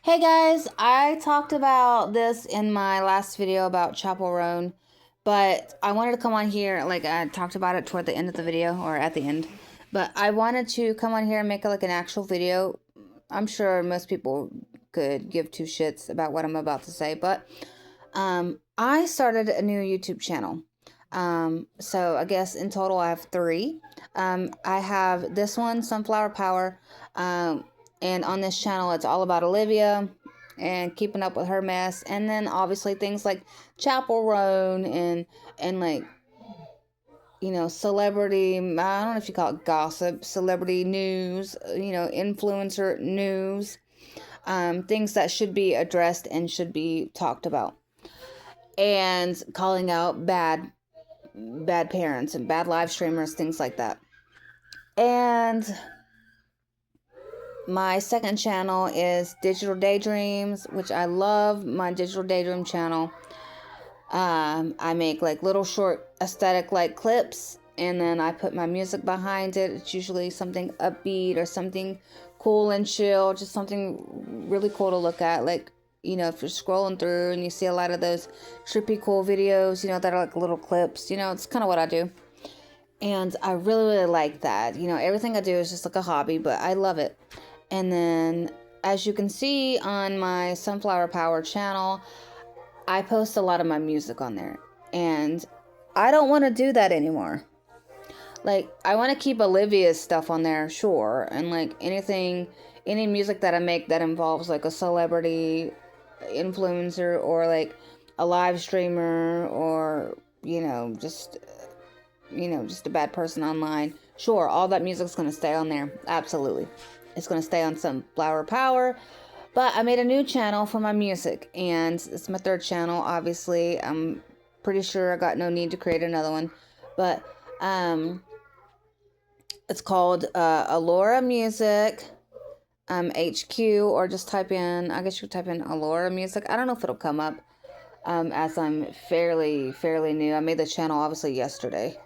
Hey guys, I talked about this in my last video about Chapel Roan, but I wanted to come on here, like I talked about it toward the end of the video, or at the end, but I wanted to come on here and make like an actual video. I'm sure most people could give two shits about what I'm about to say, but I started a new YouTube channel. So I guess in total I have three. I have this one, Sunflower Power. Um, and on this channel, it's all about Olivia and keeping up with her mess. And then obviously things like Chapel Roan and like, celebrity, I don't know if you call it gossip, celebrity news, influencer news, things that should be addressed and should be talked about. And calling out bad parents and bad live streamers, things like that. And my second channel is Digital Daydreams, which I love my Digital Daydream channel. I make like little short aesthetic like clips, and then I put my music behind it. It's usually something upbeat or something cool and chill, just something really cool to look at. Like, if you're scrolling through and you see a lot of those trippy cool videos, that are like little clips, it's kind of what I do. And I really, really like that. Everything I do is just like a hobby, but I love it. And then, as you can see on my Sunflower Power channel, I post a lot of my music on there. And I don't want to do that anymore. Like, I want to keep Olivia's stuff on there, sure. And like any music that I make that involves like a celebrity influencer or like a live streamer or, just a bad person online. Sure, all that music's going to stay on there. Absolutely. It's going to stay on Sunflower Power. But I made a new channel for my music, and it's my third channel, obviously. I'm pretty sure I got no need to create another one. But it's called Alora Music HQ, or just type in, I guess you could type in Alora Music. I don't know if it'll come up as I'm fairly new. I made the channel obviously yesterday.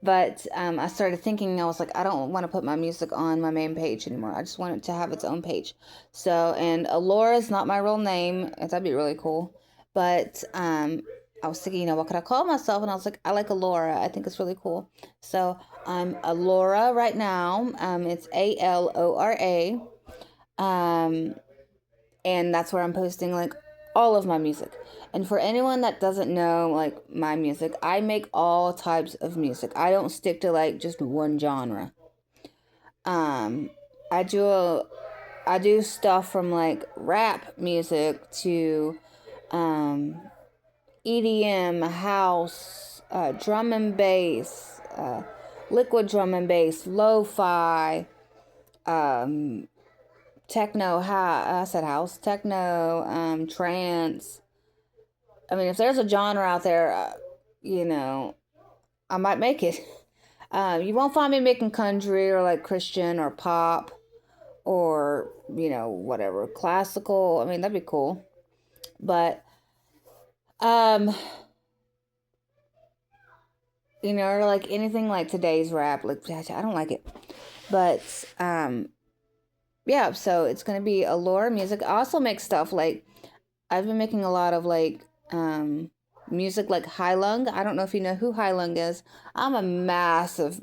But I started thinking, I was like, I don't want to put my music on my main page anymore. I just want it to have its own page. So, and Alora is not my real name. That'd be really cool. But I was thinking, what could I call myself? And I was like, I like Alora. I think it's really cool. So I'm Alora right now. It's Alora. Um, and that's where I'm posting like all of my music. And for anyone that doesn't know like my music, I make all types of music. I don't stick to like just one genre. Um I do I do stuff from like rap music to um EDM, house, drum and bass, liquid drum and bass, lo-fi, um techno, I said house, techno, trance. I mean, if there's a genre out there, I might make it. You won't find me making country or like Christian or pop or, whatever, classical. I mean, that'd be cool. But, um, or like anything like today's rap, like, I don't like it. But, yeah, so it's going to be Allure music. I also make stuff like, I've been making a lot of like music like Hai Lung. I don't know if you know who Hai Lung is. I'm a massive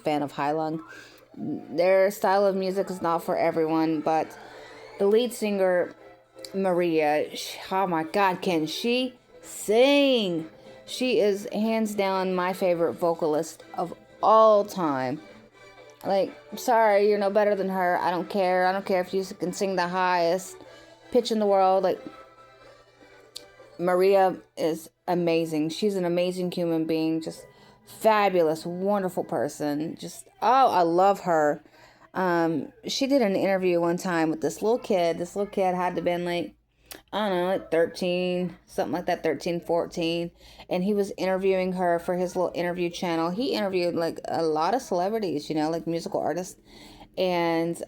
fan of Hai Lung. Their style of music is not for everyone, but the lead singer Maria, oh my God, can she sing? She is hands down my favorite vocalist of all time. Like, sorry, you're no better than her. I don't care. I don't care if you can sing the highest pitch in the world. Like, Maria is amazing. She's an amazing human being, just fabulous, wonderful person. Just, oh, I love her. She did an interview one time with this little kid. This little kid had to have been like, I don't know, like 13, something like that, 13, 14. And he was interviewing her for his little interview channel. He interviewed like a lot of celebrities, like musical artists. And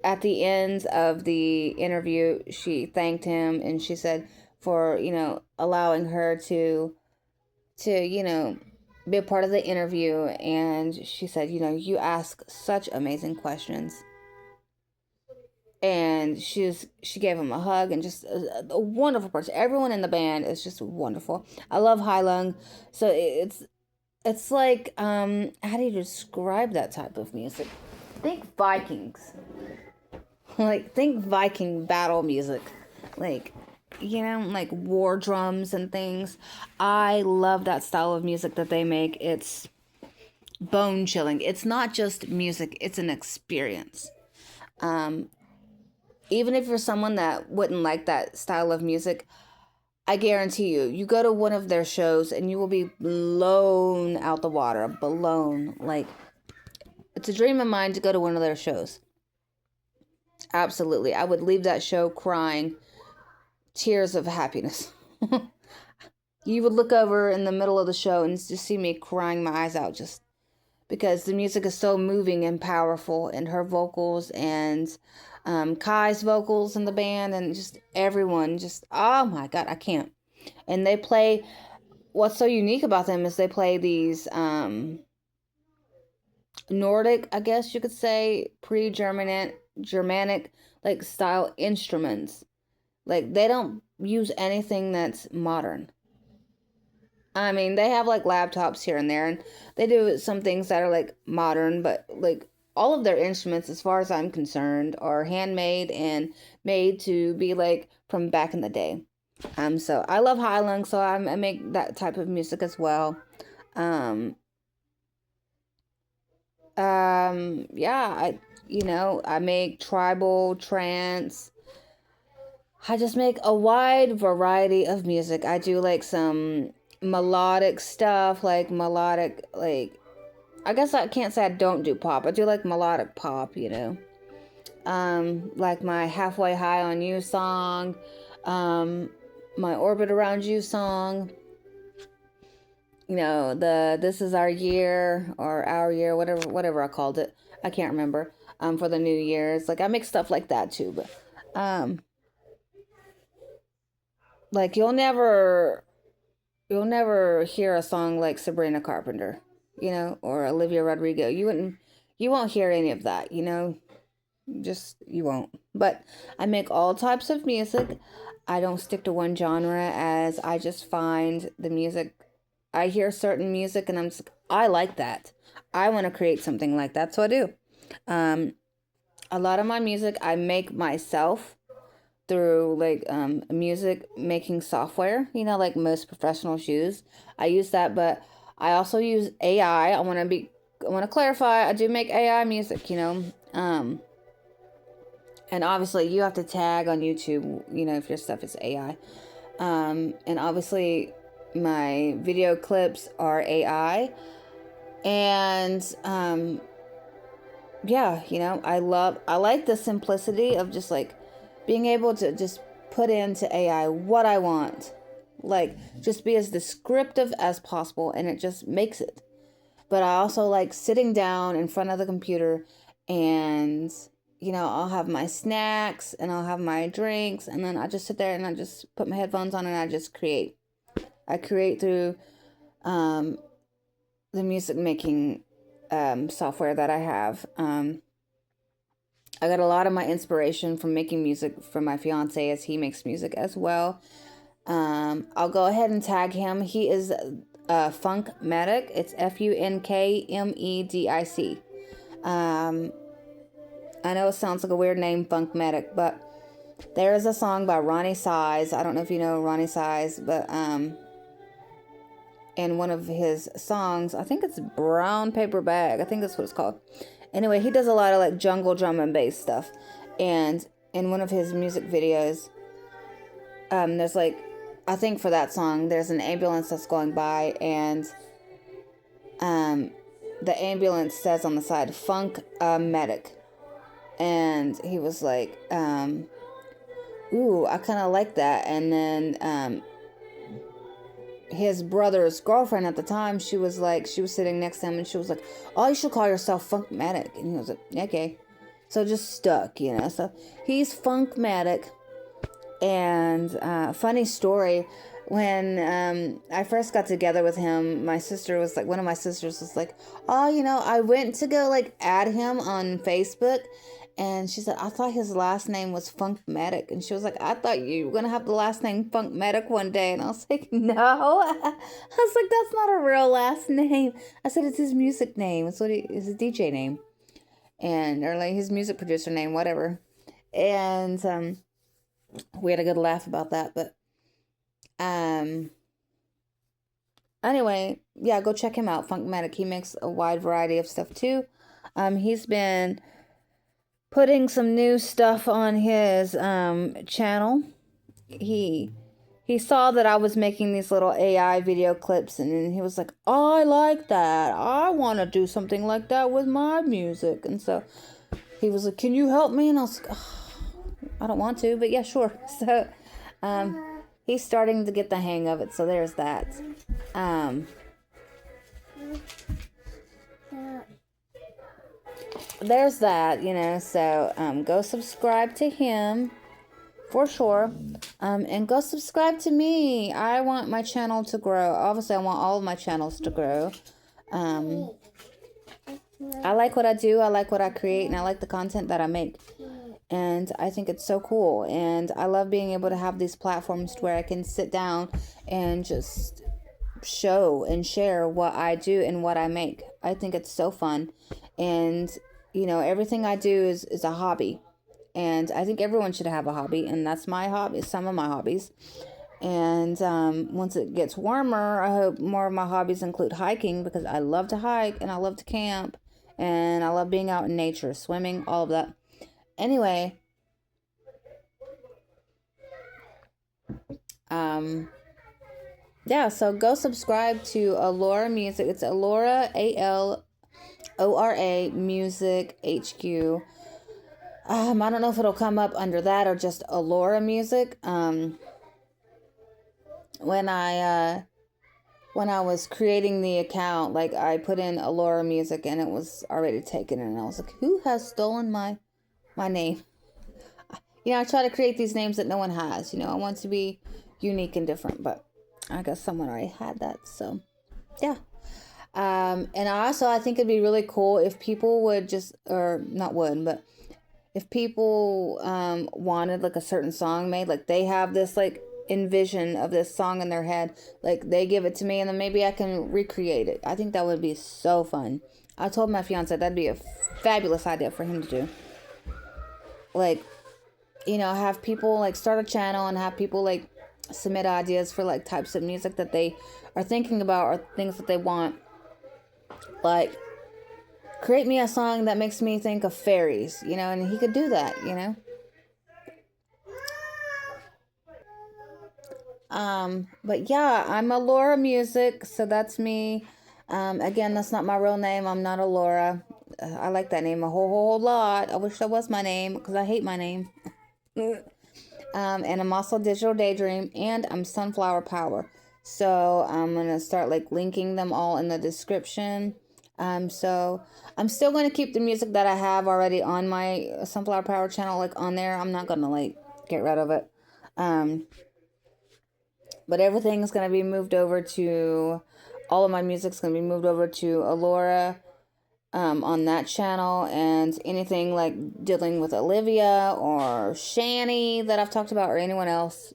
at the end of the interview, she thanked him and she said for, allowing her to be a part of the interview. And she said, you ask such amazing questions. and she gave him a hug, and just a wonderful person. Everyone in the band is just wonderful. I love Hai Lung. So it's like, how do you describe that type of music? Think Vikings. Like, think Viking battle music. Like, like war drums and things. I love that style of music that they make. It's bone chilling. It's not just music, it's an experience. Even if you're someone that wouldn't like that style of music, I guarantee you go to one of their shows and you will be blown out the water. Blown. Like, it's a dream of mine to go to one of their shows. Absolutely. I would leave that show crying tears of happiness. You would look over in the middle of the show and just see me crying my eyes out, just because the music is so moving and powerful, and her vocals, and Kai's vocals in the band, and just everyone, just, oh my God, I can't. And they play, what's so unique about them is they play these Nordic, I guess you could say, Germanic like style instruments. Like, they don't use anything that's modern. I mean, they have like laptops here and there, and they do some things that are like modern, but like all of their instruments, as far as I'm concerned, are handmade and made to be like from back in the day. So I love Hai Lung, so I make that type of music as well. Um, yeah, I make tribal, trance. I just make a wide variety of music. I do like some melodic stuff, like melodic, like, I guess I can't say I don't do pop. I do like melodic pop. Like my Halfway High on You song, my Orbit Around You song, the This Is Our Year, or Our Year, whatever I called it. I can't remember. For the New Year's. Like, I make stuff like that too, but like, you'll never hear a song like Sabrina Carpenter, or Olivia Rodrigo. You won't hear any of that, just, you won't. But I make all types of music. I don't stick to one genre, as I just find the music, I hear certain music and I'm just, I like that. I want to create something like that, so I do. A lot of my music I make myself through like music making software, like most professionals use. I use that, but I also use AI. I want to clarify, I do make AI music, and obviously you have to tag on YouTube, if your stuff is AI. And obviously my video clips are AI. And yeah, I like the simplicity of just like being able to just put into AI what I want. Like, just be as descriptive as possible, and it just makes it. But I also like sitting down in front of the computer, and I'll have my snacks and I'll have my drinks, and then I just sit there and I just put my headphones on and I just create. I create through the music making software that I have. I got a lot of my inspiration from making music from my fiance, as he makes music as well. I'll go ahead and tag him. He is Funkmatic. It's Funkmedic. I know it sounds like a weird name, Funkmatic, but there is a song by Ronnie Size. I don't know if you know Ronnie Size, but in one of his songs, I think it's Brown Paper Bag. I think that's what it's called. Anyway, he does a lot of like jungle drum and bass stuff. And in one of his music videos, there's like, I think for that song, there's an ambulance that's going by, and the ambulance says on the side, Funk Medic. And he was like, ooh, I kind of like that. And then his brother's girlfriend at the time, she was sitting next to him, and she was like, oh, you should call yourself Funkmatic. And he was like, okay. So it just stuck, So he's Funkmatic. And funny story, when I first got together with him, one of my sisters was like, oh, I went to go like add him on Facebook, And she said, I thought his last name was Funkmatic. And she was like, I thought you were going to have the last name Funkmatic one day. And I was like, no. I was like, that's not a real last name. I said, it's his music name. It's his DJ name. And, or like his music producer name, whatever. And we had a good laugh about that. But anyway, yeah, go check him out, Funkmatic. He makes a wide variety of stuff too. He's been putting some new stuff on his channel. He saw that I was making these little AI video clips, and then he was like, oh, I like that. I want to do something like that with my music. And so he was like, can you help me? And I was like, oh, I don't want to, but yeah, sure. So he's starting to get the hang of it. So there's that. There's that, so go subscribe to him for sure. And go subscribe to me. I want my channel to grow. Obviously, I want all of my channels to grow. I like what I do, I like what I create, and I like the content that I make. And I think it's so cool. And I love being able to have these platforms where I can sit down and just show and share what I do and what I make. I think it's so fun. And everything I do is a hobby. And I think everyone should have a hobby. And that's my hobby, some of my hobbies. And once it gets warmer, I hope more of my hobbies include hiking, because I love to hike and I love to camp. And I love being out in nature, swimming, all of that. Anyway, yeah, so go subscribe to Alora Music. It's Alora, ALORA Music HQ. I don't know if it'll come up under that or just Alora Music. When I was creating the account, like, I put in Alora Music and it was already taken, and I was like, who has stolen my name? I try to create these names that no one has. I want to be unique and different, but I guess someone already had that. So, yeah. And also, I think it'd be really cool if people would just, or not would, but if people wanted like a certain song made, like they have this like envision of this song in their head, like they give it to me and then maybe I can recreate it. I think that would be so fun. I told my fiance that'd be a fabulous idea for him to do. Like, have people like start a channel and have people like submit ideas for like types of music that they are thinking about or things that they want. Like, create me a song that makes me think of fairies, and he could do that, But yeah, I'm Alora Music, so that's me. Again, that's not my real name. I'm not Alora. I like that name a whole lot. I wish that was my name, because I hate my name. And I'm also Digital Daydream, and I'm Sunflower Power. So I'm going to start like linking them all in the description. So I'm still going to keep the music that I have already on my Sunflower Power channel, like on there. I'm not going to like get rid of it. But everything's going to be moved over to, all of my music's going to be moved over to Alora on that channel, and anything like dealing with Olivia or Shani that I've talked about, or anyone else,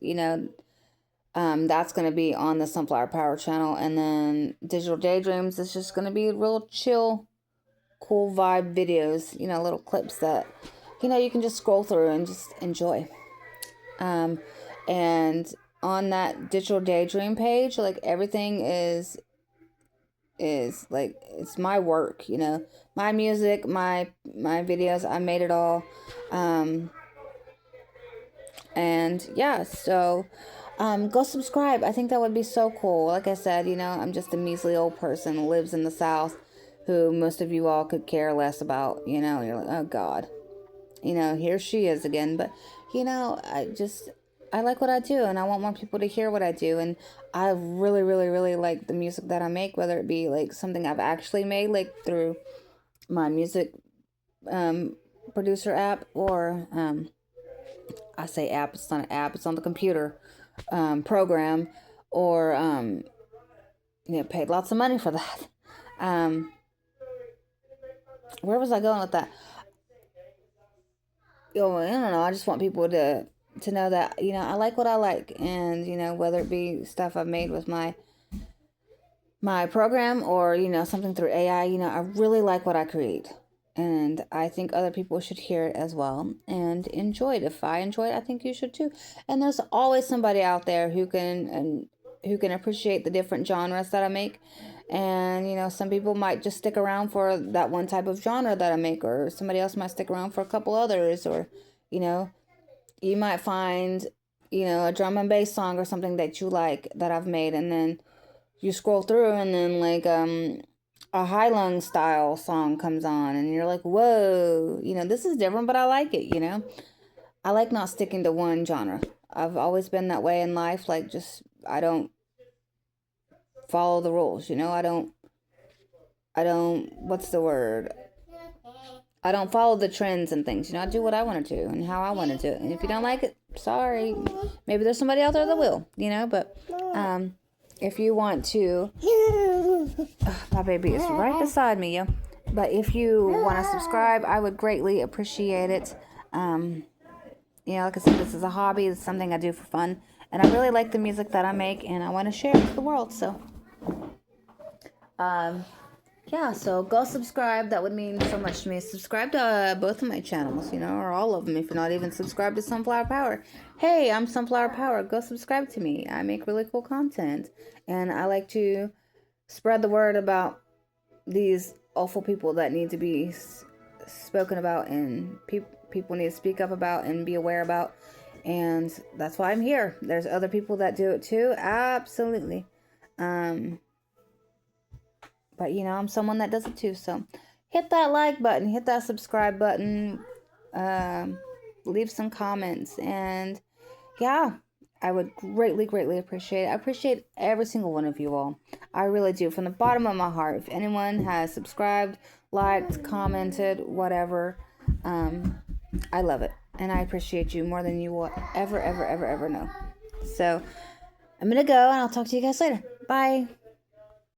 that's going to be on the Sunflower Power channel. And then Digital Daydreams is just going to be real chill, cool vibe videos, little clips that, you can just scroll through and just enjoy. And on that Digital Daydream page, like, everything is like, it's my work, my music, my videos. I made it all. And yeah, so go subscribe. I think that would be so cool. Like I said, I'm just a measly old person who lives in the South, who most of you all could care less about. You're like, oh God, here she is again. But I like what I do, and I want more people to hear what I do. And I really, really, really like the music that I make, whether it be like something I've actually made, like through my music producer app, or I say app, it's not an app, it's on the computer program, or paid lots of money for that. Where was I going with that? I don't know. I just want people to know that, I like what I like, and whether it be stuff I've made with my program, or something through AI. I really like what I create, and I think other people should hear it as well and enjoy it. If I enjoy it, I think you should too. And there's always somebody out there who can appreciate the different genres that I make. And some people might just stick around for that one type of genre that I make, or somebody else might stick around for a couple others, or you know you might find a drum and bass song or something that you like that I've made, and then you scroll through, and then like a high lung style song comes on, and you're like, whoa, this is different, but I like it. I like not sticking to one genre. I've always been that way in life. Like, just I don't follow the rules. I don't what's the word, I don't follow the trends and things. I do what I want to do and how I want to do it. And if you don't like it, sorry. Maybe there's somebody out there that will, But if you want to, my baby is right beside me, yo. But if you want to subscribe, I would greatly appreciate it. Like I said, this is a hobby. It's something I do for fun. And I really like the music that I make, and I want to share it with the world. So, yeah, so go subscribe. That would mean so much to me. Subscribe to both of my channels, or all of them if you're not even subscribed to Sunflower Power. Hey, I'm Sunflower Power. Go subscribe to me. I make really cool content. And I like to spread the word about these awful people that need to be spoken about, and people need to speak up about and be aware about. And that's why I'm here. There's other people that do it too. Absolutely. But I'm someone that does it too. So hit that like button, hit that subscribe button, leave some comments, and yeah, I would greatly, greatly appreciate it. I appreciate every single one of you all. I really do, from the bottom of my heart. If anyone has subscribed, liked, commented, whatever, I love it. And I appreciate you more than you will ever, ever, ever, ever know. So I'm going to go, and I'll talk to you guys later. Bye.